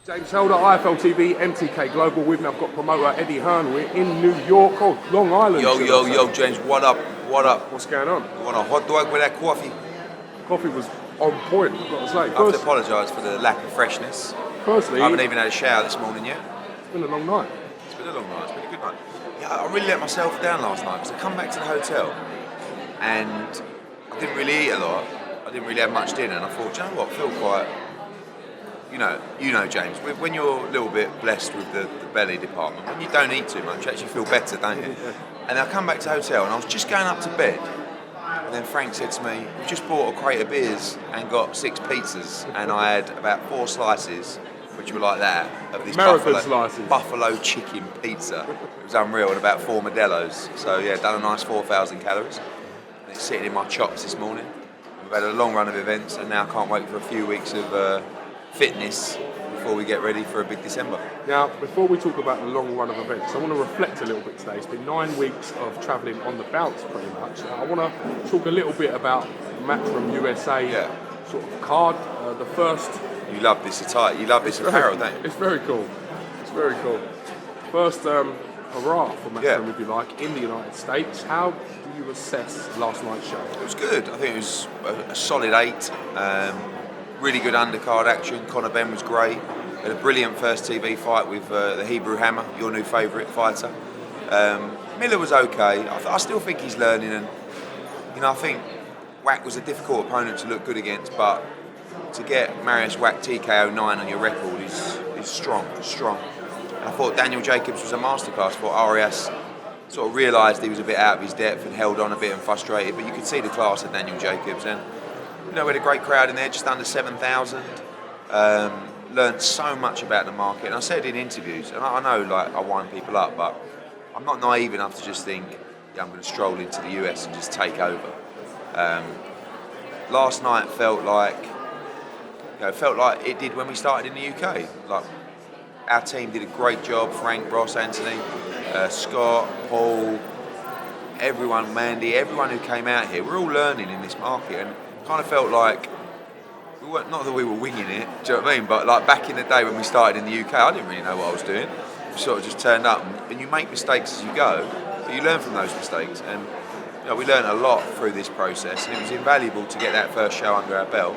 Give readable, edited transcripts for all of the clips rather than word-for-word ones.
James Helder, IFL TV, MTK Global. With me, I've got promoter Eddie Hearn. We're in New York, Long Island. Yo, James, what up? What's going on? You want a hot dog with that coffee? Coffee was on point, I've got to say. I have to apologise for the lack of freshness. Firstly, I haven't even had a shower this morning yet. It's been a long night. It's been a long night, it's been a good night. Yeah, I really let myself down last night because I come back to the hotel and I didn't really eat a lot. I didn't really have much dinner and I thought, do you know what, I feel quite... You know, James, when you're a little bit blessed with the belly department, when you don't eat too much, you actually feel better, don't you? And I come back to the hotel and I was just going up to bed and then Frank said to me, we've just bought a crate of beers and got 6 pizzas and I had about 4 slices, which were like that, of this buffalo chicken pizza. It was unreal, and about 4 Modelo's. So yeah, done a nice 4,000 calories. And it's sitting in my chops this morning. We've had a long run of events and now I can't wait for a few weeks of fitness before we get ready for a big December. Now, before we talk about the long run of events, I want to reflect a little bit today. It's been 9 weeks of travelling on the bouts pretty much. I want to talk a little bit about Matchroom USA sort of card, the first... You love this attire, you love this apparel, don't you? It's very cool. It's very cool. First hurrah for Matchroom, if you like, in the United States. How do you assess last night's show? It was good. I think it was a solid 8. Really good undercard action. Conor Benn was great. Had a brilliant first TV fight with the Hebrew Hammer, your new favourite fighter. Miller was okay. I still think he's learning, and I think Wack was a difficult opponent to look good against, but to get Marius Wack TKO 9 on your record is strong. And I thought Daniel Jacobs was a masterclass. I thought Arias sort of realised he was a bit out of his depth and held on a bit and frustrated, but you could see the class of Daniel Jacobs. And we had a great crowd in there, just under 7,000. Learned so much about the market. And I said in interviews, and I know I wind people up, but I'm not naive enough to just think, I'm going to stroll into the US and just take over. Last night felt like it did when we started in the UK. Like, our team did a great job. Frank, Ross, Anthony, Scott, Paul, everyone, Mandy, everyone who came out here. We're all learning in this market, and kind of felt like not that we were winging it, do you know what I mean? But like back in the day when we started in the UK, I didn't really know what I was doing. We sort of just turned up, and you make mistakes as you go, but you learn from those mistakes. And we learned a lot through this process, and it was invaluable to get that first show under our belt.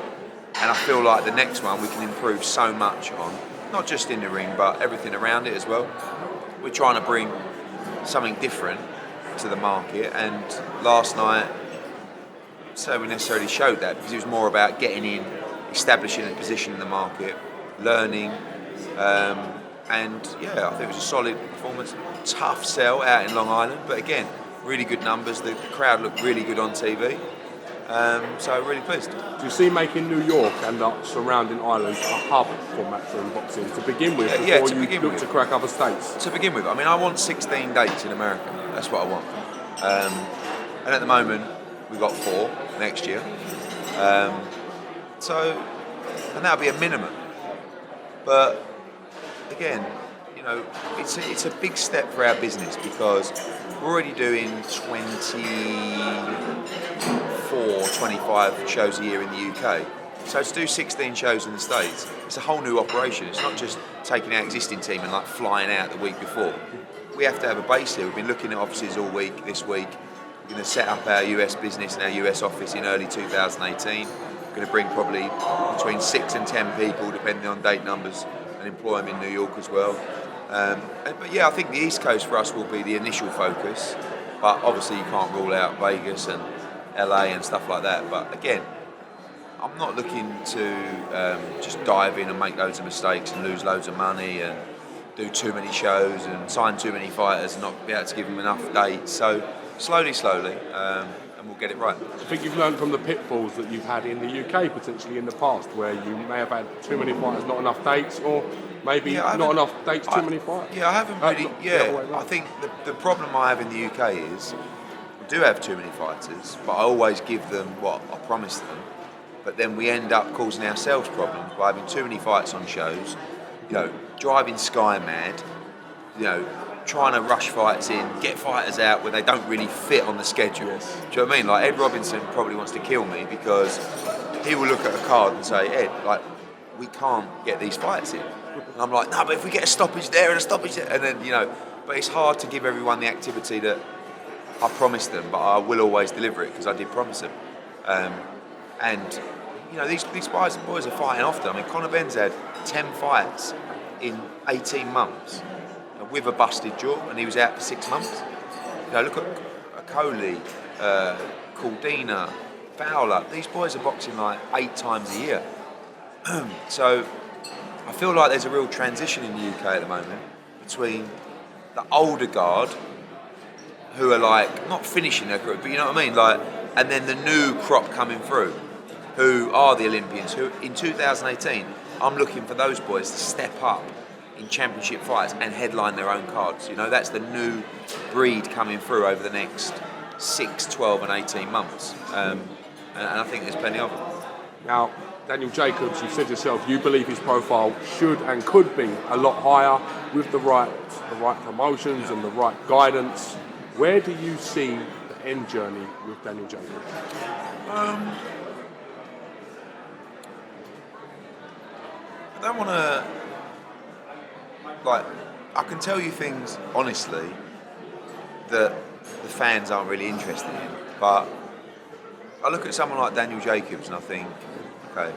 And I feel like the next one we can improve so much on, not just in the ring, but everything around it as well. We're trying to bring something different to the market, and last night, so we necessarily showed that, because it was more about getting in, establishing a position in the market, learning, and I think it was a solid performance. Tough sell out in Long Island, but again, really good numbers. The crowd looked really good on TV, so really pleased. Do you see making New York and the surrounding islands a hub for Matchroom boxing to begin with, before you look to crack other states? To begin with, I mean, I want 16 dates in America. That's what I want, and at the moment, we've got 4 next year. And that'll be a minimum. But again, it's a big step for our business, because we're already doing 25 shows a year in the UK. So to do 16 shows in the States, it's a whole new operation. It's not just taking our existing team and flying out the week before. We have to have a base here. We've been looking at offices all week, this week. We're going to set up our US business and our US office in early 2018. We're going to bring probably between 6 and 10 people, depending on date numbers, and employ them in New York as well. But I think the East Coast for us will be the initial focus. But obviously you can't rule out Vegas and LA and stuff like that. But again, I'm not looking to just dive in and make loads of mistakes and lose loads of money and do too many shows and sign too many fighters and not be able to give them enough dates. So slowly, and we'll get it right. I think you've learned from the pitfalls that you've had in the UK potentially in the past, where you may have had too many fighters, not enough dates, or maybe not enough dates, too many fighters. Yeah, I haven't really. I think the problem I have in the UK is we do have too many fighters, but I always give them what I promise them. But then we end up causing ourselves problems by having too many fights on shows, driving sky mad, trying to rush fights in, get fighters out where they don't really fit on the schedule. Yes. Do you know what I mean? Like Ed Robinson probably wants to kill me, because he will look at a card and say, Ed, we can't get these fights in. And I'm like, no, but if we get a stoppage there and a stoppage there, and then, you know, but it's hard to give everyone the activity that I promised them, but I will always deliver it because I did promise them. And, you know, these boys are fighting often. I mean, Conor Benn's had 10 fights in 18 months with a busted jaw, and he was out for 6 months. You know, look at Coley, Caldina, Fowler. These boys are boxing like 8 times a year. So I feel like there's a real transition in the UK at the moment between the older guard, who are like not finishing their career, but you know what I mean, like, and then the new crop coming through, who are the Olympians. Who in 2018, I'm looking for those boys to step up in championship fights and headline their own cards. You know, that's the new breed coming through over the next 6, 12, and 18 months, and I think there's plenty of them. Now, Daniel Jacobs, you said yourself, you believe his profile should and could be a lot higher with the right promotions and the right guidance. Where do you see the end journey with Daniel Jacobs? I don't want to, like, I can tell you things honestly that the fans aren't really interested in, but I look at someone like Daniel Jacobs and I think, okay,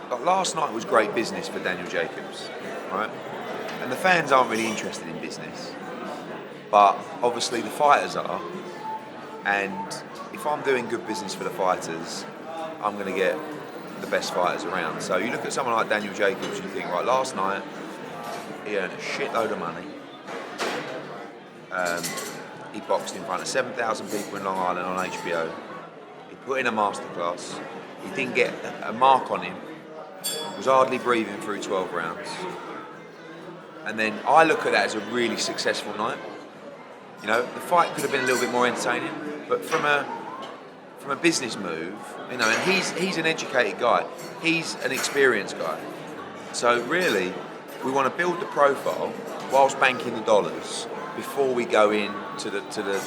like last night was great business for Daniel Jacobs, right? And the fans aren't really interested in business, but obviously the fighters are, and if I'm doing good business for the fighters, I'm going to get the best fighters around. So you look at someone like Daniel Jacobs, you think, right, last night he earned a shitload of money. He boxed in front of 7,000 people in Long Island on HBO. He put in a masterclass. He didn't get a mark on him. Was hardly breathing through 12 rounds. And then I look at that as a really successful night. You know, the fight could have been a little bit more entertaining, but from a business move, you know, and he's an educated guy. He's an experienced guy. So really, we want to build the profile whilst banking the dollars before we go in to the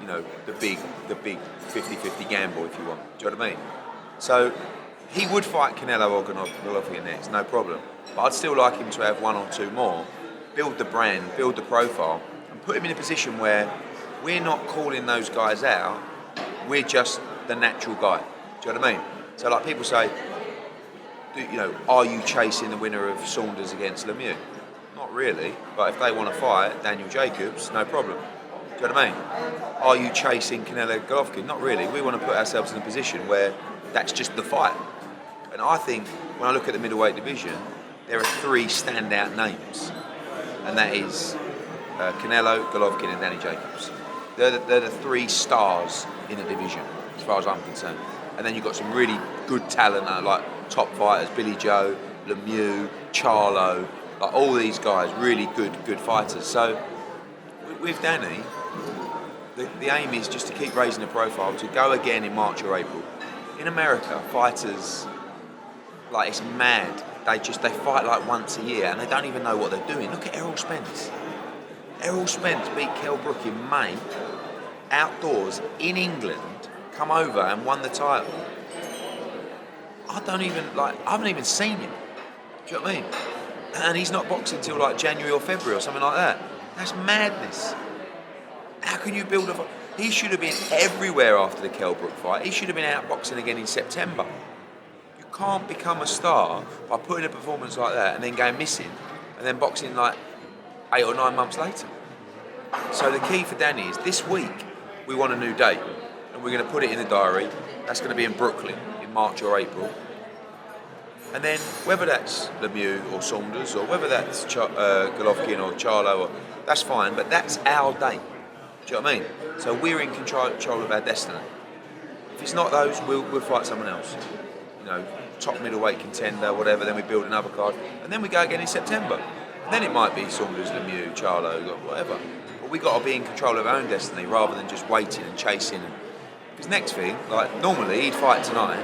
you know, the big 50-50 gamble, if you want. Do you know what I mean? So he would fight Canelo or Golovkin next, no problem. But I'd still like him to have 1 or 2 more, build the brand, build the profile, and put him in a position where we're not calling those guys out, we're just the natural guy. Do you know what I mean? So like people say, you know, are you chasing the winner of Saunders against Lemieux? Not really, but if they want to fight Daniel Jacobs, no problem. Do you know what I mean? Are you chasing Canelo Golovkin? Not really. We want to put ourselves in a position where that's just the fight. And I think when I look at the middleweight division, there are 3 standout names, and that is Canelo, Golovkin, and Danny Jacobs. They're the 3 stars in the division, as far as I'm concerned. And then you've got some really good talent, like top fighters, Billy Joe, Lemieux, Charlo, like all these guys, really good fighters. So with Danny, the aim is just to keep raising the profile, to go again in March or April. In America, fighters, like, it's mad. They fight like once a year and they don't even know what they're doing. Look at Errol Spence. Errol Spence beat Kell Brook in May, outdoors, in England, come over and won the title. I haven't even seen him. Do you know what I mean? And he's not boxing until like January or February or something like that. That's madness. How can you build a... He should have been everywhere after the Kell Brook fight. He should have been out boxing again in September. You can't become a star by putting a performance like that and then going missing and then boxing like 8 or 9 months later. So the key for Danny is this week we want a new date and we're going to put it in the diary. That's going to be in Brooklyn in March or April. And then whether that's Lemieux or Saunders or whether that's Golovkin or Charlo, that's fine, but that's our date. Do you know what I mean? So we're in control of our destiny. If it's not those, we'll fight someone else. You know, top middleweight contender, whatever, then we build another card, and then we go again in September. And then it might be Saunders, Lemieux, Charlo, whatever. But we got to be in control of our own destiny rather than just waiting and chasing. Because next thing, like normally he'd fight tonight,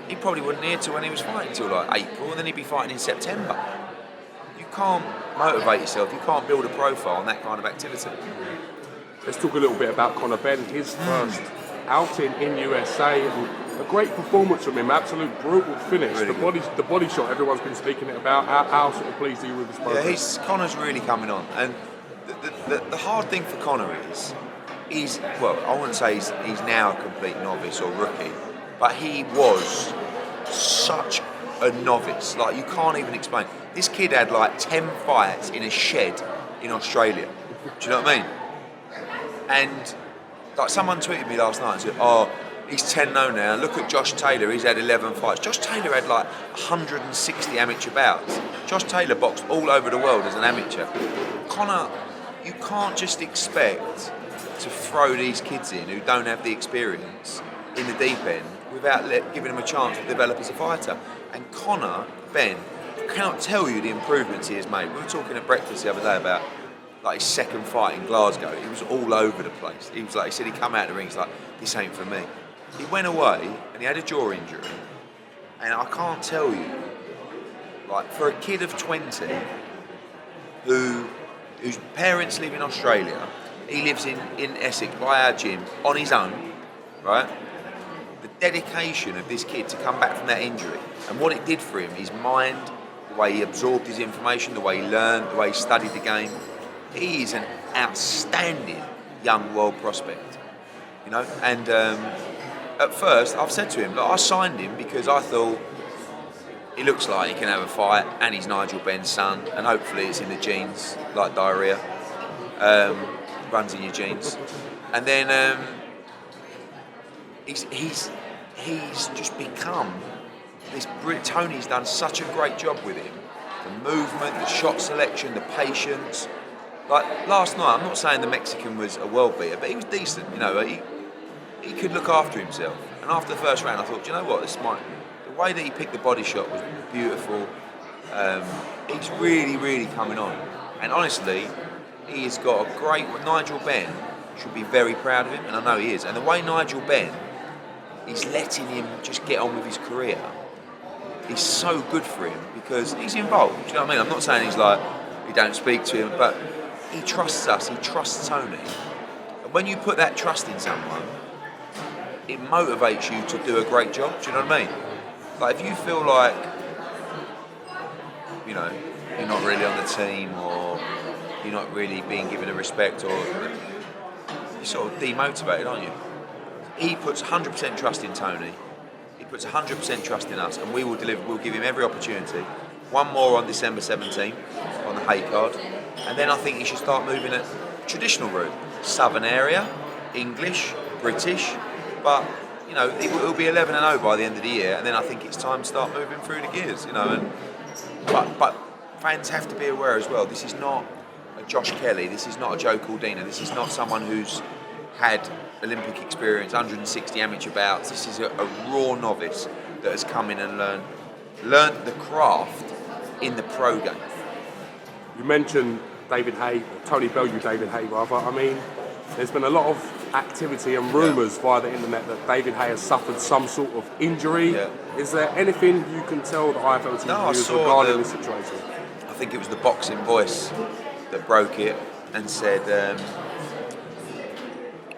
he probably wouldn't hear till when he was fighting till like April, and then he'd be fighting in September. You can't motivate yourself, you can't build a profile on that kind of activity. Let's talk a little bit about Conor Benn. His first outing in USA. A great performance from him, absolute brutal finish. Really The body shot, everyone's been speaking about. How sort of pleased are you with his progress? Yeah, Conor's really coming on, and the hard thing for Conor is well, I wouldn't say he's now a complete novice or rookie, but he was such a novice. Like, you can't even explain. This kid had like 10 fights in a shed in Australia. Do you know what I mean? And like, someone tweeted me last night and said, "Oh, he's 10-0 now. Look at Josh Taylor. He's had 11 fights." Josh Taylor had like 160 amateur bouts. Josh Taylor boxed all over the world as an amateur. Conor, you can't just expect to throw these kids in who don't have the experience in the deep end without giving them a chance to develop as a fighter. And Conor, Benn, I cannot tell you the improvements he has made. We were talking at breakfast the other day about like his second fight in Glasgow. He was all over the place. He said he come out the ring, he's like, "This ain't for me." He went away and he had a jaw injury, and I can't tell you, like, for a kid of 20 whose parents live in Australia, he lives in Essex by our gym on his own, right? The dedication of this kid to come back from that injury and what it did for him, his mind, the way he absorbed his information, the way he learned, the way he studied the game. He is an outstanding young world prospect, you know. And at first, I've said to him, look, I signed him because I thought he looks like he can have a fight, and he's Nigel Benn's son, and hopefully it's in the genes, like diarrhea, runs in your genes. And then he's just become this. Tony's done such a great job with him. The movement, the shot selection, the patience. Like last night, I'm not saying the Mexican was a world beater, but he was decent. You know, he could look after himself. And after the first round, I thought, do you know what? The way that he picked the body shot was beautiful. He's really, really coming on. And honestly, he's got a great. Nigel Benn should be very proud of him, and I know he is. And the way Nigel Benn is letting him just get on with his career is so good for him, because he's involved. Do you know what I mean? I'm not saying he's like, we don't speak to him, but he trusts us, he trusts Tony. And when you put that trust in someone, it motivates you to do a great job. Do you know what I mean? Like, if you feel like, you know, you're not really on the team, or you're not really being given the respect, or you're sort of demotivated, aren't you? He puts 100% trust in Tony. He puts 100% trust in us, and we will deliver. We'll give him every opportunity. One more on December 17th on the HAYE card, and then I think he should start moving at traditional route, southern area, English, British, but you know, it'll be 11-0 by the end of the year, and then I think it's time to start moving through the gears. You know, and but fans have to be aware as well. This is not a Josh Kelly. This is not a Joe Caldina. This is not someone who's had Olympic experience, 160 amateur bouts. This is a raw novice that has come in and learned the craft in the pro game. You mentioned David HAYE, Tony Bellew, David HAYE rather. I mean, there's been a lot of activity and rumours via the internet that David HAYE has suffered some sort of injury. Yeah. Is there anything you can tell the IFL team regarding this situation? I think it was the Boxing Voice that broke it and said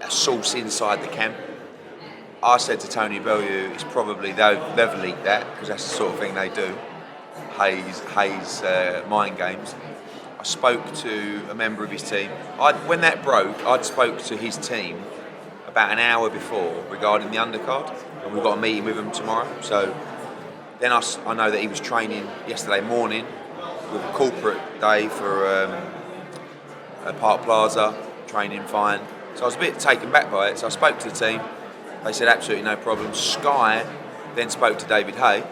a source inside the camp. I said to Tony Bellew, it's probably they've leaked that, because that's the sort of thing they do. HAYE's mind games. I spoke to a member of his team. When that broke, I'd spoke to his team about an hour before regarding the undercard, and we've got a meeting with them tomorrow. So then I know that he was training yesterday morning with a corporate day for Park Plaza, training fine. So I was a bit taken back by it. So I spoke to the team. They said absolutely no problem. Sky then spoke to David HAYE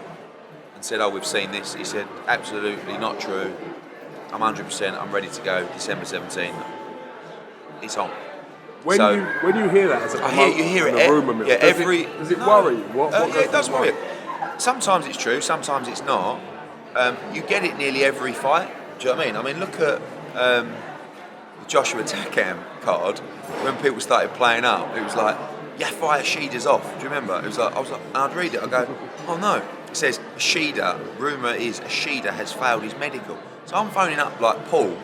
and said, "Oh, we've seen this." He said, "Absolutely not true. I'm 100%. I'm ready to go. December 17th. It's on." When you hear that as a promoter, you hear it. A rumour mill, Yeah, does it worry you? Yeah, it does worry. Sometimes it's true. Sometimes it's not. You get it nearly every fight. Do you know what I mean? I mean, look at the Joshua Takam card. When people started playing up, it was like, Yafai Ashida's off. Do you remember? It was like, I'd read it. I go, oh no. It says Ashida. Rumour is Ashida has failed his medical. So I'm phoning up like Paul,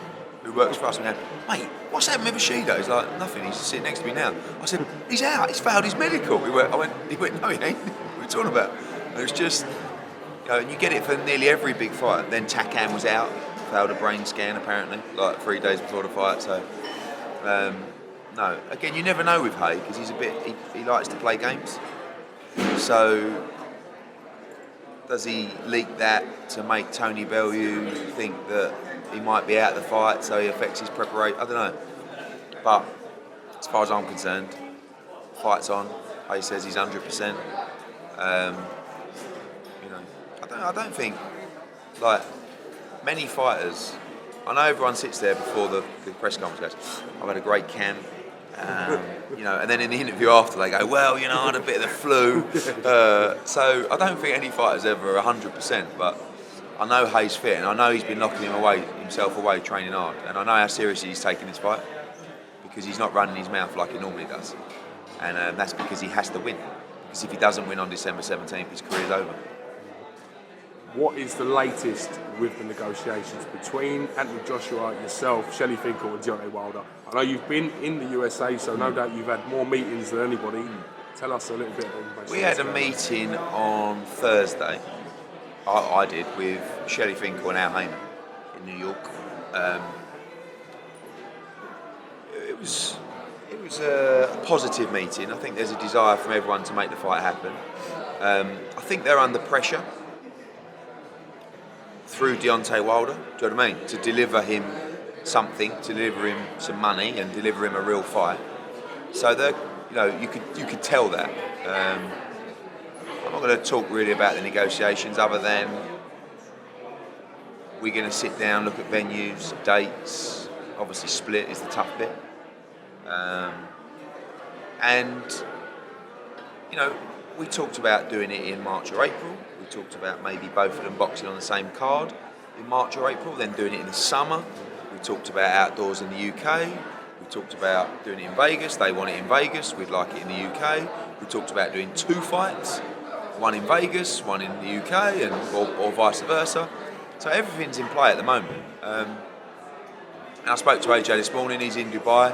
who works for us, and going, mate, what's happened with Bushido? He's like, nothing, he's sitting next to me now. I said, he's out, he's failed his medical. He went, no, he ain't. What are you talking about? And it was just, and you get it for nearly every big fight. Then Takan was out, failed a brain scan apparently, like 3 days before the fight. So, no, again, you never know with HAYE, because he's he likes to play games. So, does he leak that to make Tony Bellew think that he might be out of the fight, so he affects his preparation? I don't know. But as far as I'm concerned, fight's on. HAYE says he's 100%. I don't think, like, many fighters. I know everyone sits there before the press conference, goes, "I've had a great camp." And then in the interview after they go, "Well, I had a bit of the flu." So I don't think any fighter's ever 100%, but I know HAYE's fit, and I know he's been locking himself away, training hard, and I know how seriously he's taking this fight, because he's not running his mouth like he normally does, and that's because he has to win. Because if he doesn't win on December 17th, his career's over. What is the latest with the negotiations between Anthony Joshua, yourself, Shelley Finkel and Deontay Wilder? I know you've been in the USA, so no doubt you've had more meetings than anybody. Tell us a little bit about information. We had a meeting on Thursday, I did, with Shelley Finkel and Al Heyman in New York. It was a positive meeting. I think there's a desire from everyone to make the fight happen. I think they're under pressure through Deontay Wilder, do you know what I mean? To deliver him something, to deliver him some money, and deliver him a real fight. So you could tell that. I'm not going to talk really about the negotiations, other than we're going to sit down, look at venues, dates. Obviously, split is the tough bit, and we talked about doing it in March or April. We talked about maybe both of them boxing on the same card in March or April, then doing it in the summer. We talked about outdoors in the UK. We talked about doing it in Vegas. They want it in Vegas. We'd like it in the UK. We talked about doing 2 fights, one in Vegas, one in the UK, or vice versa. So everything's in play at the moment. And I spoke to AJ this morning. He's in Dubai.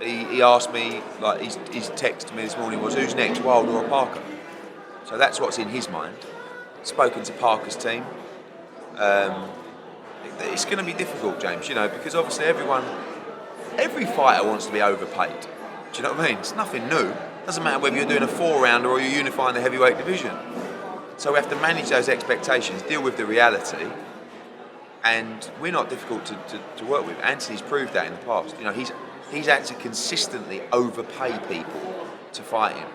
He asked me, like, his text to me this morning was, "Who's next, Wilder or Parker?" So that's what's in his mind. Spoken to Parker's team. It's going to be difficult, James, because obviously every fighter wants to be overpaid. Do you know what I mean? It's nothing new. It doesn't matter whether you're doing a 4-rounder or you're unifying the heavyweight division. So we have to manage those expectations, deal with the reality, and we're not difficult to work with. Anthony's proved that in the past. He's had to consistently overpay people to fight him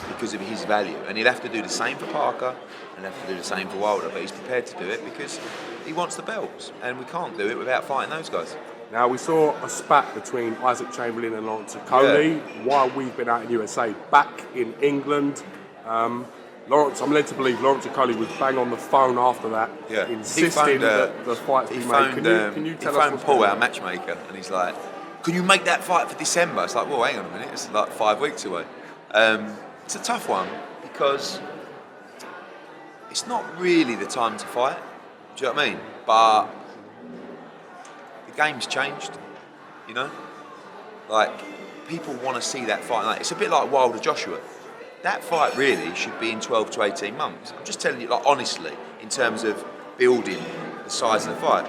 because of his value, and he'll have to do the same for Parker, and he'll have to do the same for Wilder, but he's prepared to do it because he wants the belts, and we can't do it without fighting those guys. Now, we saw a spat between Isaac Chamberlain and Lawrence Okoli while we've been out in USA. Back in England, Lawrence, I'm led to believe Lawrence Okoli was bang on the phone after that, insisting that the fights be made. Can you tell us? He phoned Paul, our matchmaker, and he's like, "Can you make that fight for December?" It's like, well, hang on a minute, it's like 5 weeks away. It's a tough one, because it's not really the time to fight. Do you know what I mean? But the game's changed, Like, people want to see that fight. Like, it's a bit like Wilder Joshua. That fight really should be in 12 to 18 months. I'm just telling you, like, honestly, in terms of building the size of the fight.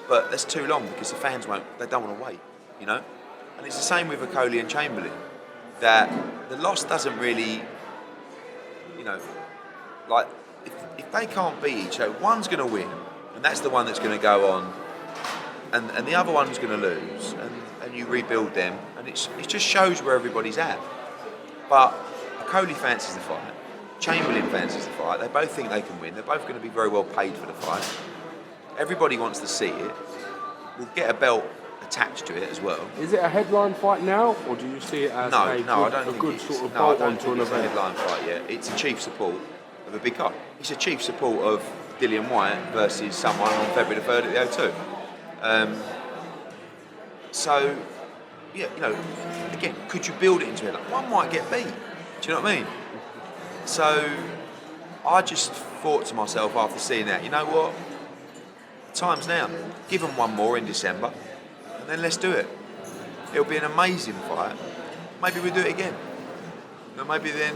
But that's too long, because the fans don't want to wait, And it's the same with Okoli and Chamberlain, that the loss doesn't really, like, if they can't beat each other, one's going to win, and that's the one that's going to go on, and the other one's going to lose, and you rebuild them, and it just shows where everybody's at. But Okoli fancies the fight, Chamberlain fancies the fight, they both think they can win, they're both going to be very well paid for the fight, everybody wants to see it, we'll get a belt attached to it as well. Is it a headline fight now, or do you see it as a good sort of bolt onto an event? It's a headline fight yet. It's a chief support of a big card. It's a chief support of Dillian Whyte versus someone on February the 3rd at the O2. So, again, could you build it into a headline? One might get beat. Do you know what I mean? So, I just thought to myself after seeing that, you know what? time's now. Give them one more in December, and then let's do it. It'll be an amazing fight. Maybe we do it again. You know, maybe then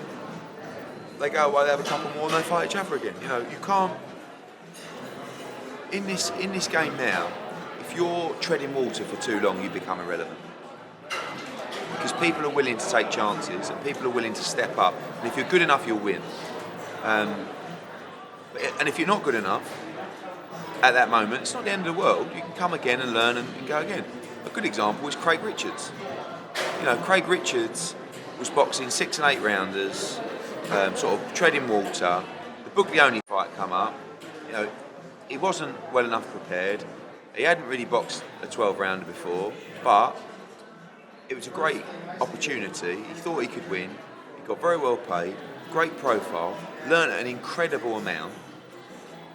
they go away, they have a couple more, and they fight each other again. You know, you can't. In this game now, if you're treading water for too long, you become irrelevant. Because people are willing to take chances, and people are willing to step up. And if you're good enough, you'll win. And if you're not good enough at that moment, it's not the end of the world. You can come again and learn and go again. A good example is Craig Richards. You know, Craig Richards was boxing 6 and 8 rounders, sort of treading water. The Buglioni fight come up. You know, he wasn't well enough prepared. He hadn't really boxed a 12 rounder before, but it was a great opportunity. He thought he could win. He got very well paid, great profile, learned an incredible amount,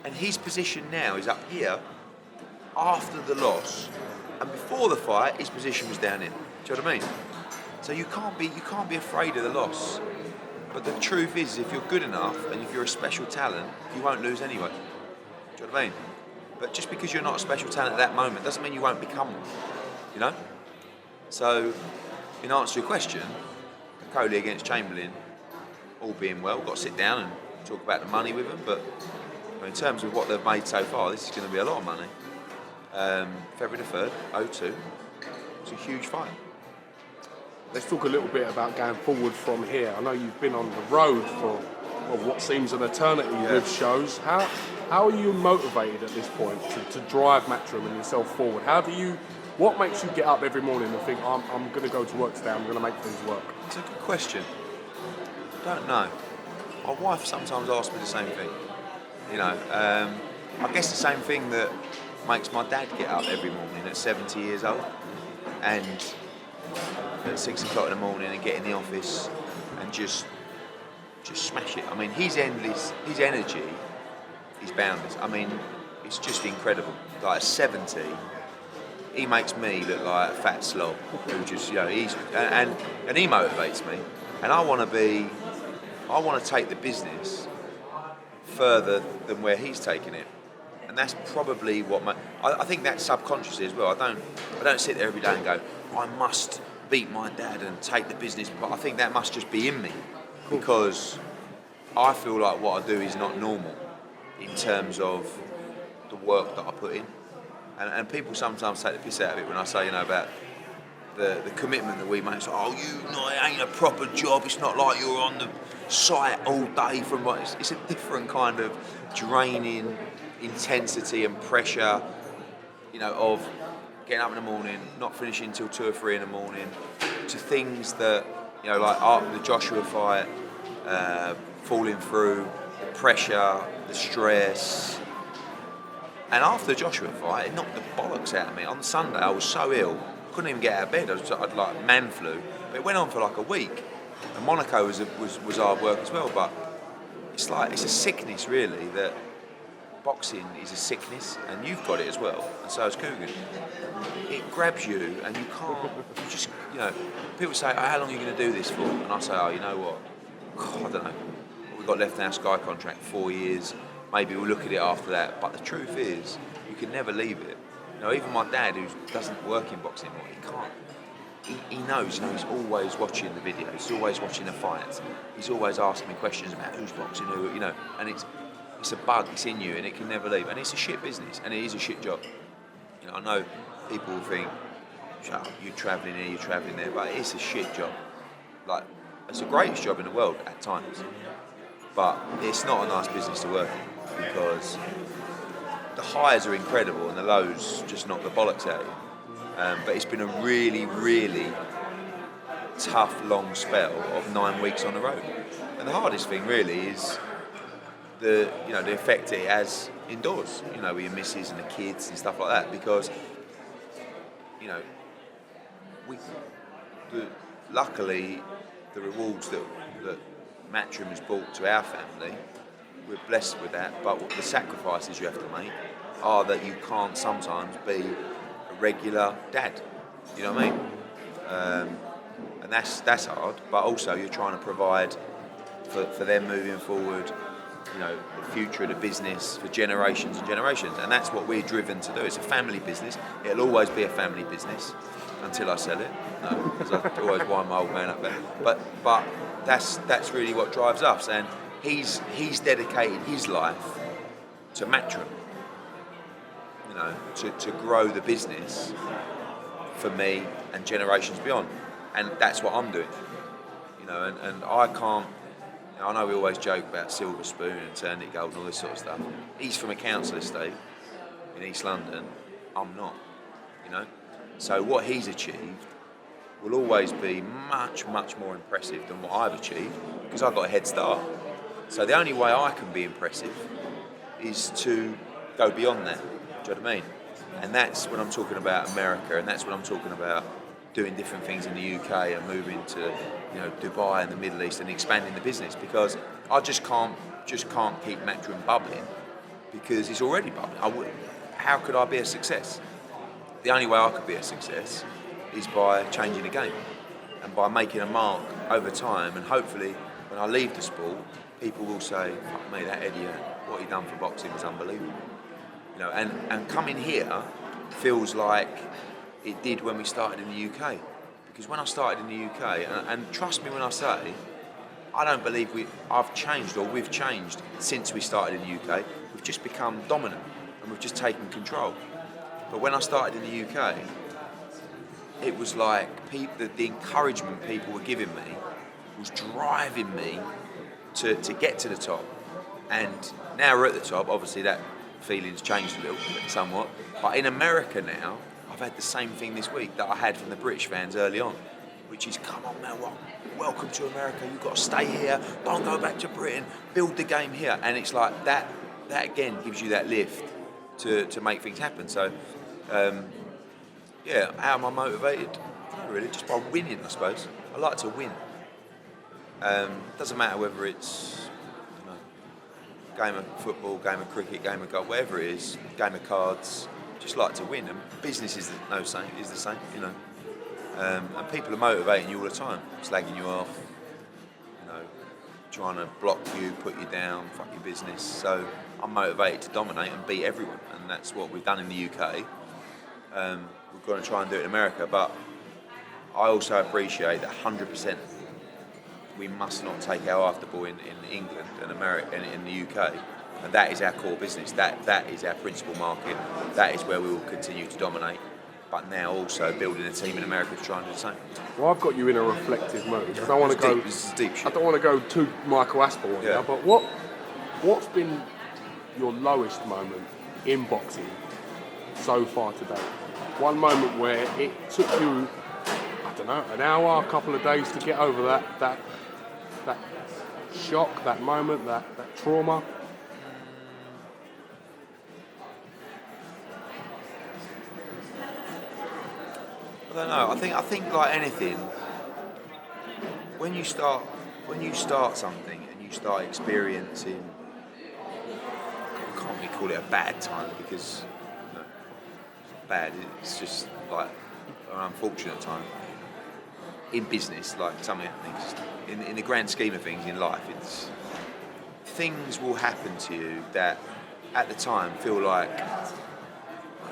and his position now is up here after the loss, and before the fight, his position was down here. Do you know what I mean? So you can't be afraid of the loss. But the truth is, if you're good enough and if you're a special talent, you won't lose anyway. Do you know what I mean? But just because you're not a special talent at that moment doesn't mean you won't become one. You know? So, in answer to your question, Coley against Chamberlain, all being well, got to sit down and talk about the money with them. But in terms of what they've made so far, this is going to be a lot of money. February the 3rd, 02. It's a huge fight. Let's talk a little bit about going forward from here. I know you've been on the road for what seems an eternity with shows. How are you motivated at this point to drive Matchroom and yourself forward? What makes you get up every morning and think, I'm going to go to work today, I'm going to make things work? It's a good question. I don't know. My wife sometimes asks me the same thing. You know, I guess the same thing that makes my dad get up every morning at 70 years old and at 6 o'clock in the morning and get in the office and just smash it. I mean, his energy is boundless. I mean, it's just incredible. Like at 70, he makes me look like a fat slob who just, you know, and he motivates me. And I want to take the business further than where he's taking it. And that's probably what I think that's subconsciously as well. I don't sit there every day and go, I must beat my dad and take the business, but I think that must just be in me because I feel like what I do is not normal in terms of the work that I put in. And people sometimes take the piss out of it when I say, you know, about the commitment that we make. It's like, it ain't a proper job. It's not like you're on the site all day from what it's a different kind of draining intensity and pressure, you know, of getting up in the morning, not finishing until 2 or 3 in the morning, to things that, you know, like after the Joshua fight, falling through, the pressure, the stress. And after the Joshua fight, it knocked the bollocks out of me. On Sunday, I was so ill, I couldn't even get out of bed. I'd like man flu. But it went on for like a week. And Monaco was hard work as well. But it's a sickness, really, that boxing is a sickness, and you've got it as well, and so has Coogan. It grabs you, and you can't. You just, you know, people say, how long are you going to do this for? And I say, you know what? God, I don't know. We've got left in our Sky contract 4 years. Maybe we'll look at it after that. But the truth is, you can never leave it. You know, even my dad, who doesn't work in boxing anymore, he can't. He knows, you know, he's always watching the videos, he's always watching the fights, he's always asking me questions about who's boxing who, you know, and it's a bug, it's in you, and it can never leave. And it's a shit business, and it is a shit job. You know, I know people will think, shut up, you're travelling here, you're travelling there, but it's a shit job. Like, it's the greatest job in the world at times, but it's not a nice business to work in because the highs are incredible and the lows just knock the bollocks out of you. But it's been a really, really tough, long spell of 9 weeks on the road. And the hardest thing really is the effect it has indoors, you know, with your missus and the kids and stuff like that, because, you know, luckily the rewards that Matchroom has brought to our family, we're blessed with that, but the sacrifices you have to make are that you can't sometimes be a regular dad, you know what I mean? And that's hard, but also you're trying to provide for them moving forward, the future of the business for generations and generations, and that's what we're driven to do. It's a family business. It'll always be a family business until I sell it. No, because I always wind my old man up there. But that's really what drives us, and he's dedicated his life to Matchroom, to grow the business for me and generations beyond, and that's what I'm doing. And I can't. I know we always joke about silver spoon and turn it gold and all this sort of stuff. He's from a council estate in East London. I'm not, So what he's achieved will always be much, much more impressive than what I've achieved because I've got a head start. So the only way I can be impressive is to go beyond that. Do you know what I mean? And that's when I'm talking about America, and that's when I'm talking about doing different things in the UK and moving to Dubai and the Middle East and expanding the business, because I just can't keep Matchroom bubbling because it's already bubbling. How could I be a success? The only way I could be a success is by changing the game and by making a mark over time, and hopefully when I leave the sport, people will say, fuck me, that Eddie, what he done for boxing was unbelievable. And coming here feels like it did when we started in the UK. Because when I started in the UK, and trust me when I say, I don't believe I've changed, or we've changed since we started in the UK. We've just become dominant and we've just taken control. But when I started in the UK, it was like the encouragement people were giving me was driving me to get to the top. And now we're at the top, obviously that feeling's changed a little bit, somewhat. But in America now, I've had the same thing this week that I had from the British fans early on, which is, come on now, welcome to America, you've got to stay here, don't go back to Britain, build the game here. And it's like that again gives you that lift to make things happen. So, how am I motivated? Not really, just by winning, I suppose. I like to win. Doesn't matter whether it's game of football, game of cricket, game of golf, whatever it is, game of cards. Just like to win, and business is the same, and people are motivating you all the time, slagging you off, trying to block you, put you down, fuck your business. So I'm motivated to dominate and beat everyone, and that's what we've done in the UK. We're going to try and do it in America, but I also appreciate that 100% we must not take our afterball in England and America and in the UK. And that is our core business. That is our principal market. That is where we will continue to dominate. But now also building a team in America to try and do the same. Well, I've got you in a reflective mood. I don't want to go. This is deep shit. I don't want to go too Michael Aspel now. But what's been your lowest moment in boxing so far today? One moment where it took you, I don't know, an hour, a couple of days to get over that shock, that moment, that trauma. I don't know. I think like anything, when you start something and you start experiencing, I can't really call it a bad time because bad. It's just like an unfortunate time in business, like something happening. In the grand scheme of things in life, things will happen to you that at the time feel like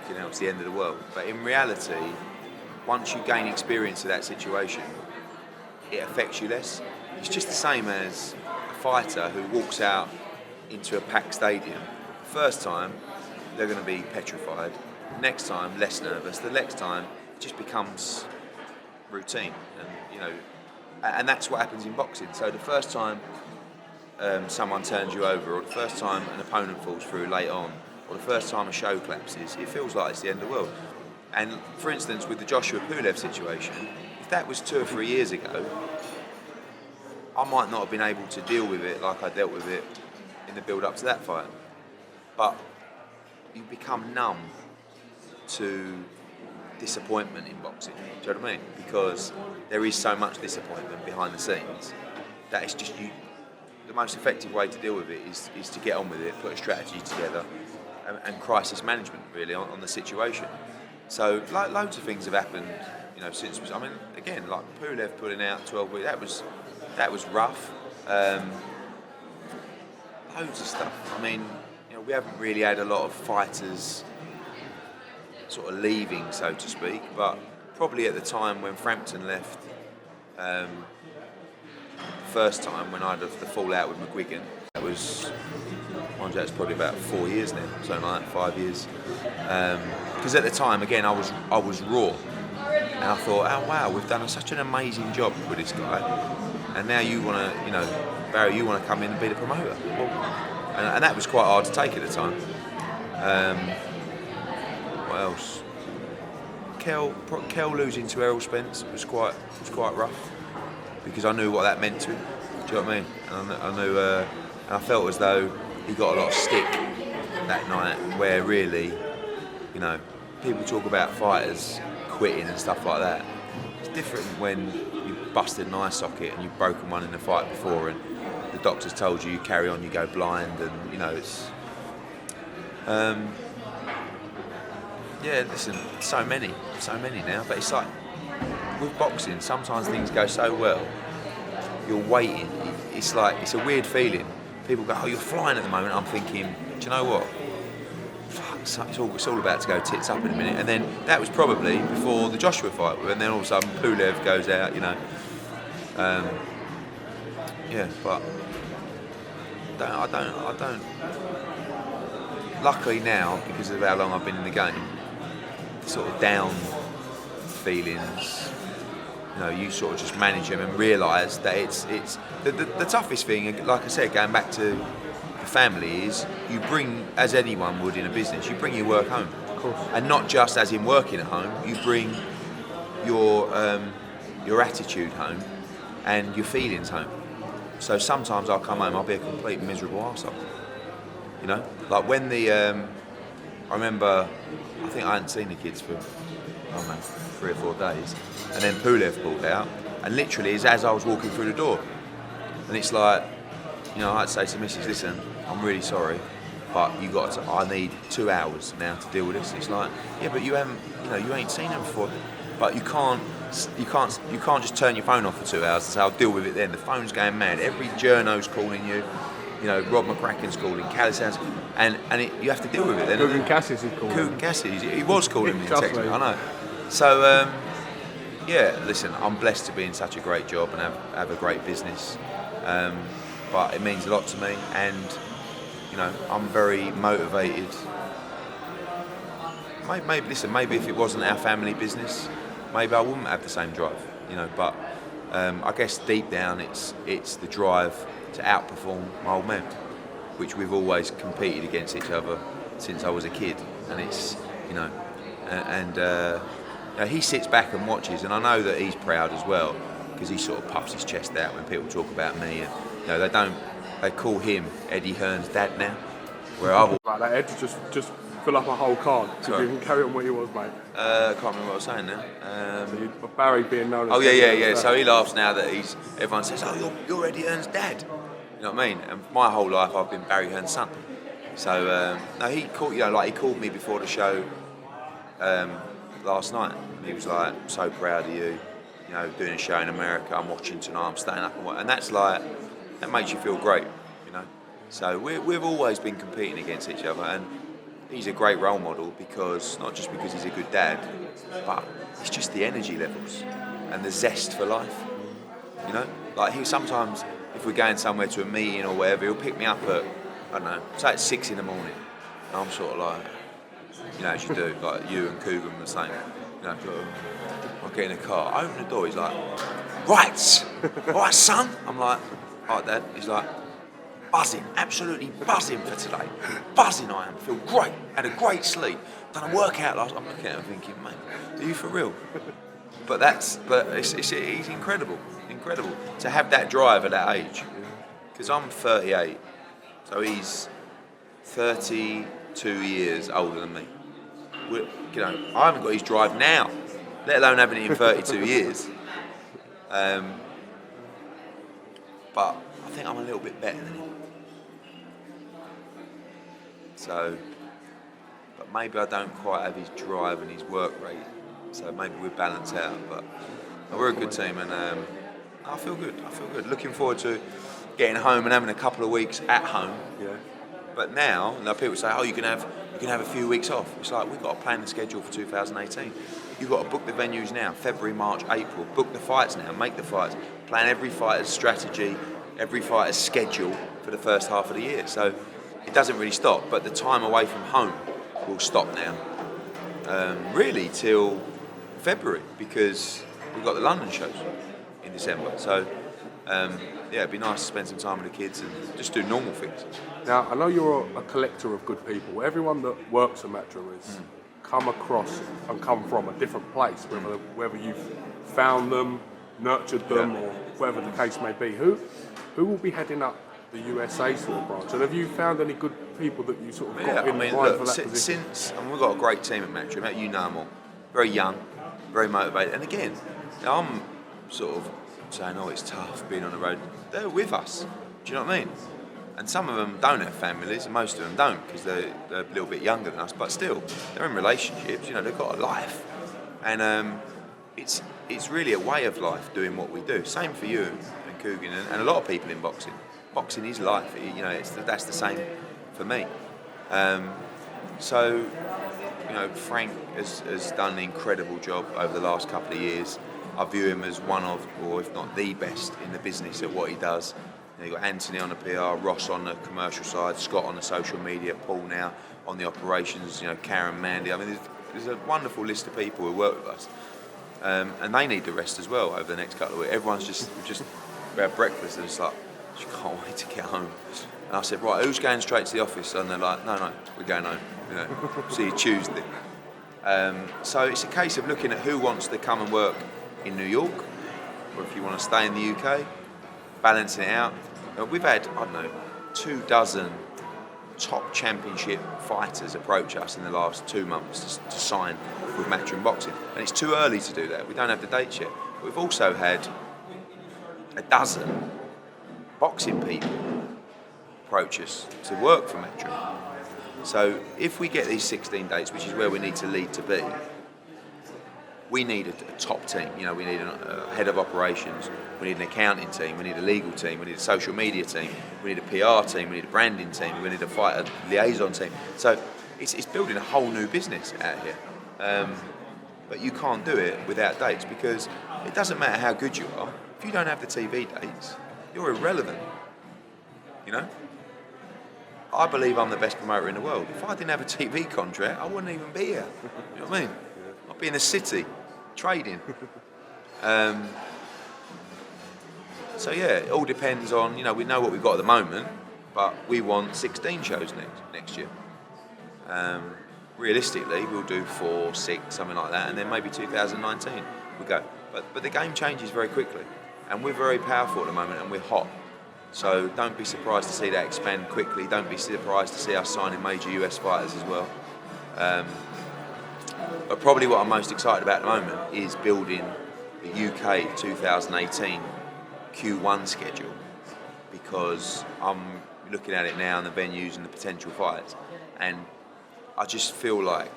it's the end of the world, but in reality, once you gain experience of that situation, it affects you less. It's just the same as a fighter who walks out into a packed stadium. First time, they're going to be petrified. Next time, less nervous. The next time, it just becomes routine. And that's what happens in boxing. So the first time someone turns you over, or the first time an opponent falls through late on, or the first time a show collapses, it feels like it's the end of the world. And for instance, with the Joshua Pulev situation, if that was 2 or 3 years ago, I might not have been able to deal with it like I dealt with it in the build-up to that fight. But you become numb to disappointment in boxing. Do you know what I mean? Because there is so much disappointment behind the scenes that it's just you. The most effective way to deal with it is to get on with it, put a strategy together, and crisis management really on the situation. So like loads of things have happened, since. I mean, again, like Pulev pulling out 12 weeks. That was rough. I Loads of stuff. I mean, we haven't really had a lot of fighters sort of leaving, so to speak, but probably at the time when Frampton left, the first time when I had the fallout with McGuigan, that's probably about 4 years now, something like that, 5 years. Because at the time, again, I was raw, and I thought, oh wow, we've done such an amazing job with this guy, and now you want to, Barry, you want to come in and be the promoter. Well, and that was quite hard to take at the time. What else? Kel losing to Errol Spence was quite rough, because I knew what that meant to him. Do you know what I mean? And I knew, and I felt as though he got a lot of stick that night. Where really, people talk about fighters quitting and stuff like that. It's different when you busted an eye socket and you've broken one in the fight before, and the doctors told you carry on, you go blind, and it's. Yeah, listen, so many now, but it's like with boxing, sometimes things go so well, you're waiting. It's like, it's a weird feeling. People go, oh, you're flying at the moment. I'm thinking, do you know what? Fuck, it's all about to go tits up in a minute. And then that was probably before the Joshua fight, and then all of a sudden Pulev goes out, yeah, but I don't. Luckily now, because of how long I've been in the game, sort of down feelings, you sort of just manage them and realise that it's the toughest thing. Like I said, going back to the family, is you bring, as anyone would in a business, you bring your work home, of course, and not just as in working at home. You bring your attitude home and your feelings home. So sometimes I'll come home, I'll be a complete miserable arsehole. Like when I remember, I think I hadn't seen the kids for, 3 or 4 days, and then Pulev pulled out, and literally it's as I was walking through the door, and it's like, I had to say to Mrs, listen, I'm really sorry, but I need 2 hours now to deal with this. It's like, yeah, but you haven't, you ain't seen them before, but you can't just turn your phone off for 2 hours and say I'll deal with it then. The phone's going mad. Every journo's calling you. Rob McCracken's calling, Callis, and you have to deal with it then. Coogan Cassis is calling. Coogan Cassis, he was calling me and texting me, I know. So, yeah, listen, I'm blessed to be in such a great job and have a great business, but it means a lot to me, and I'm very motivated. Maybe if it wasn't our family business, maybe I wouldn't have the same drive, but I guess deep down it's the drive to outperform my old man, which we've always competed against each other since I was a kid, and it's he sits back and watches, and I know that he's proud as well, because he sort of puffs his chest out when people talk about me, and they call him Eddie Hearn's dad now, where I've like that, Ed, just fill up a whole card. So you can carry on what he was, mate. I can't remember what I was saying now. So Barry being known as... Oh yeah. So he laughs now that everyone says, oh, you're Eddie Hearn's dad. You know what I mean? And my whole life I've been Barry Hearn's son. So no, he called me before the show last night, and he was like, I'm so proud of you. Doing a show in America. I'm watching tonight. I'm staying up and that's like, that makes you feel great. So we've always been competing against each other, and he's a great role model, because not just because he's a good dad, but it's just the energy levels and the zest for life. Like he sometimes, if we're going somewhere to a meeting or whatever, he'll pick me up at, I don't know, say at 6 in the morning, and I'm sort of like, as you do, like you and Coogan the same. I get in the car, I open the door, he's like, right, all right, son. I'm like, all right, Dad. He's like, buzzing, absolutely buzzing for today. Buzzing I am, feel great, had a great sleep, done a workout last. I'm looking at him thinking, mate, are you for real? But it's incredible to have that drive at that age. Because I'm 38, so he's 32 years older than me. I haven't got his drive now, let alone having it in 32 years. But I think I'm a little bit better than him. So, but maybe I don't quite have his drive and his work rate. So maybe we balance out. But we're a good team, and I feel good. Looking forward to getting home and having a couple of weeks at home. Yeah. But now, people say, oh, you can have a few weeks off. It's like, we've got to plan the schedule for 2018. You've got to book the venues now, February, March, April. Book the fights now, make the fights. Plan every fighter's strategy, every fighter's schedule for the first half of the year. So it doesn't really stop, but the time away from home will stop now. Really till February, because we've got the London shows in December. So it'd be nice to spend some time with the kids and just do normal things. Now, I know you're a collector of good people. Everyone that works at Matchroom has come across and come from a different place, whether you've found them, nurtured them, or whatever the case may be. Who will be heading up the USA sort of branch? And have you found any good people that you sort of got in mind for that position? We've got a great team at Matchroom. You know them all. Very young, very motivated. And again, I'm sort of saying, oh, it's tough being on the road. They're with us. Do you know what I mean? And some of them don't have families, and most of them don't, because they're a little bit younger than us. But still, they're in relationships. You know, they've got a life, and it's really a way of life doing what we do. Same for you and Coogan, and a lot of people in boxing. Boxing is life. You know, that's the same for me. So, you know, Frank has done an incredible job over the last couple of years. I view him as one of, or if not the best in the business at what he does. You've got Anthony on the PR, Ross on the commercial side, Scott on the social media, Paul now on the operations, you know, Karen, Mandy. I mean, there's a wonderful list of people who work with us. And they need the rest as well over the next couple of weeks. Everyone's we had breakfast and it's like, I can't wait to get home. And I said, right, who's going straight to the office? And they're like, no, we're going home. You know, see you Tuesday. So it's a case of looking at who wants to come and work in New York, or if you want to stay in the UK, balancing it out. We've had, 24 top championship fighters approach us in the last 2 months to sign with Matchroom Boxing. And it's too early to do that. We don't have the dates yet. But we've also had 12 boxing people approach us to work for Matchroom. So if we get these 16 dates, which is where we need to lead to be, we need a top team. You know, we need a head of operations, we need an accounting team, we need a legal team, we need a social media team, we need a PR team, we need a branding team, we need a fighter liaison team. So it's building a whole new business out here. But you can't do it without dates, because it doesn't matter how good you are. If you don't have the TV dates, you're irrelevant. You know? I believe I'm the best promoter in the world. If I didn't have a TV contract, I wouldn't even be here. You know what I mean? I'd be in the city, trading. So yeah, it all depends on, you know, we know what we've got at the moment, but we want 16 shows next year. Realistically, we'll do 4, 6, something like that, and then maybe 2019 we go. But the game changes very quickly, and we're very powerful at the moment, and we're hot. So don't be surprised to see that expand quickly. Don't be surprised to see us signing major US fighters as well. But probably what I'm most excited about at the moment is building the UK 2018 Q1 schedule, because I'm looking at it now and the venues and the potential fights, and I just feel like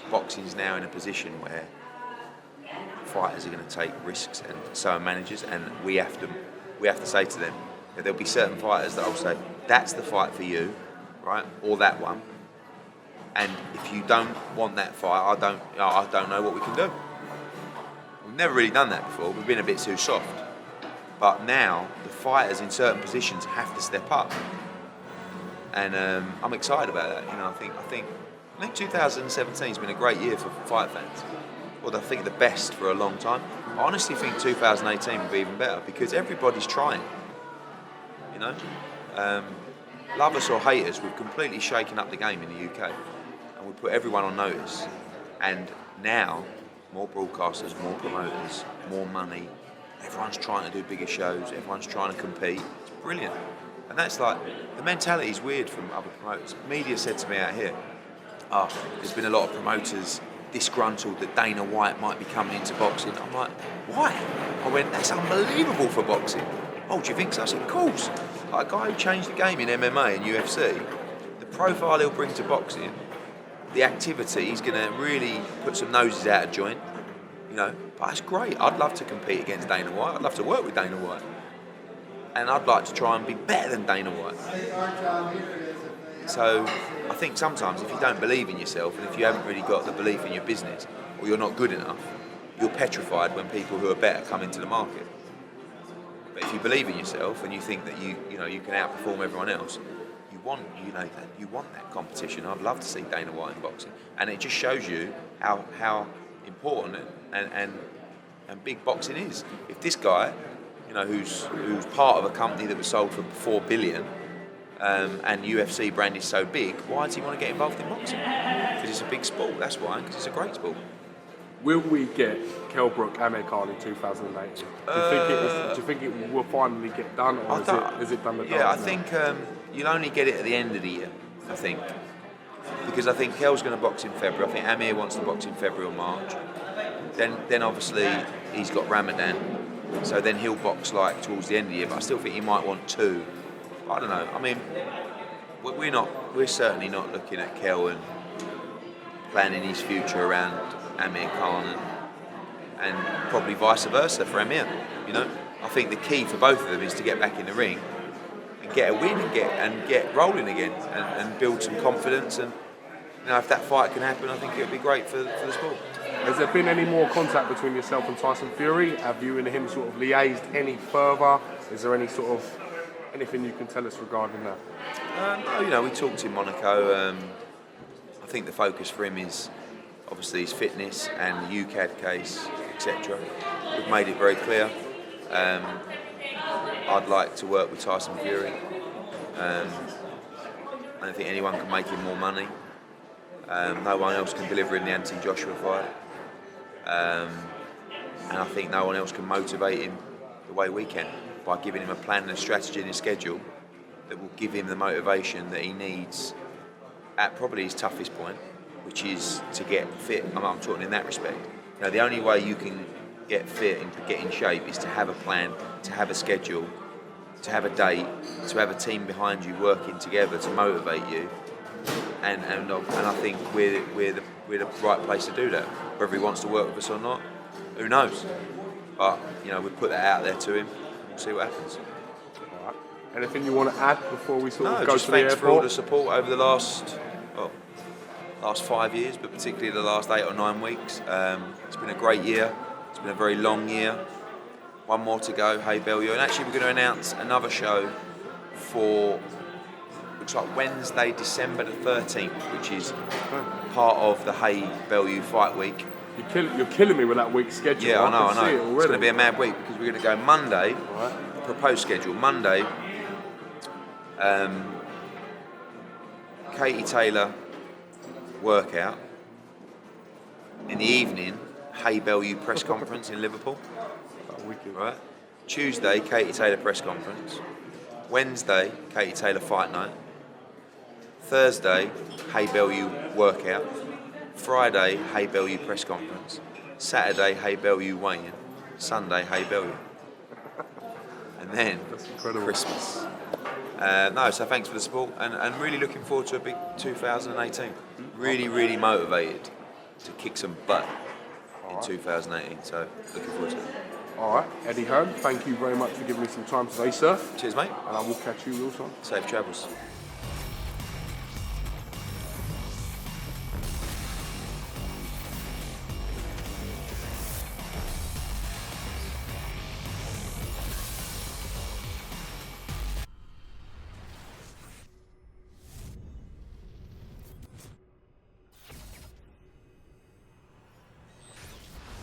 boxing's now in a position where fighters are going to take risks, and so are managers, and we have to say to them that there'll be certain fighters that I'll say, that's the fight for you, right, or that one. And if you don't want that fight, I don't know what we can do. We've never really done that before. We've been a bit too soft. But now the fighters in certain positions have to step up, and I'm excited about that. You know, I think 2017 has been a great year for fight fans. Well, I think the best for a long time. I honestly think 2018 will be even better, because everybody's trying. You know, love us or hate us, we've completely shaken up the game in the UK. And we put everyone on notice, and now more broadcasters, more promoters, more money. Everyone's trying to do bigger shows. Everyone's trying to compete. It's brilliant, and that's like, the mentality is weird from other promoters. Media said to me out here, there's been a lot of promoters disgruntled that Dana White might be coming into boxing. I'm like, why? I went, that's unbelievable for boxing. Oh, do you think so? I said, of course. Like, a guy who changed the game in MMA and UFC, the profile he'll bring to boxing, the activity, he's going to really put some noses out of joint, you know. But that's great. I'd love to compete against Dana White. I'd love to work with Dana White. and I'd like to try and be better than Dana White. So I think sometimes if you don't believe in yourself, and if you haven't really got the belief in your business, or you're not good enough, you're petrified when people who are better come into the market. But if you believe in yourself and you think that you can outperform everyone else, you want that competition. I'd love to see Dana White in boxing, and it just shows you how important and big boxing is. If this guy, who's part of a company that was sold for $4 billion, and UFC brand is so big, why does he want to get involved in boxing? Because it's a big sport. That's why. Because it's a great sport. Will we get Kell Brook Amir Khan in 2018? Do you think it will finally get done, or is it done the I think you'll only get it at the end of the year, I think. Because I think Kell's going to box in February. I think Amir wants to box in February or March. Then obviously he's got Ramadan, so then he'll box like towards the end of the year. But I still think he might want 2. I don't know. I mean, we're certainly not looking at Kell and planning his future around Amir Khan and probably vice versa for Amir. I think the key for both of them is to get back in the ring and get a win and get rolling again and build some confidence. And if that fight can happen, I think it would be great for the sport. Has there been any more contact between yourself and Tyson Fury? Have you and him sort of liaised any further? Is there any sort of anything you can tell us regarding that? No, we talked in Monaco. I think the focus for him is obviously his fitness and the UCAD case, etc. We've made it very clear. I'd like to work with Tyson Fury. I don't think anyone can make him more money. No one else can deliver in the anti-Joshua fight. And I think no one else can motivate him the way we can, by giving him a plan and a strategy and a schedule that will give him the motivation that he needs at probably his toughest point, which is to get fit. I'm talking in that respect. The only way you can get fit and to get in shape is to have a plan, to have a schedule, to have a date, to have a team behind you working together to motivate you. And I think we're the right place to do that. Whether he wants to work with us or not, who knows? But we put that out there to him. We'll see what happens. All right. Anything you want to add before we sort of go just to the airport? Thanks for all the support over the last 5 years, but particularly the last 8 or 9 weeks. It's been a great year. It's been a very long year. One more to go, HAYE Bellew. And actually we're going to announce another show for, looks like Wednesday, December the 13th, which is part of the HAYE Bellew Fight Week. You're killing me with that week's schedule. Yeah, I know. It's going to be a mad week because we're going to go Monday, proposed schedule, Monday, Katie Taylor workout. In the evening, HAYE Bellew press conference in Liverpool. Right. Tuesday, Katie Taylor press conference. Wednesday, Katie Taylor fight night. Thursday, HAYE Bellew workout. Friday, HAYE Bellew press conference. Saturday, HAYE Bellew weigh-in. Sunday, HAYE Bellew. And then Christmas. So thanks for the support and really looking forward to a big 2018. Really, really motivated to kick some butt in 2018. So looking forward to it. All right, Eddie Hearn, thank you very much for giving me some time today, sir. Cheers, mate. And I will catch you real soon. Safe travels.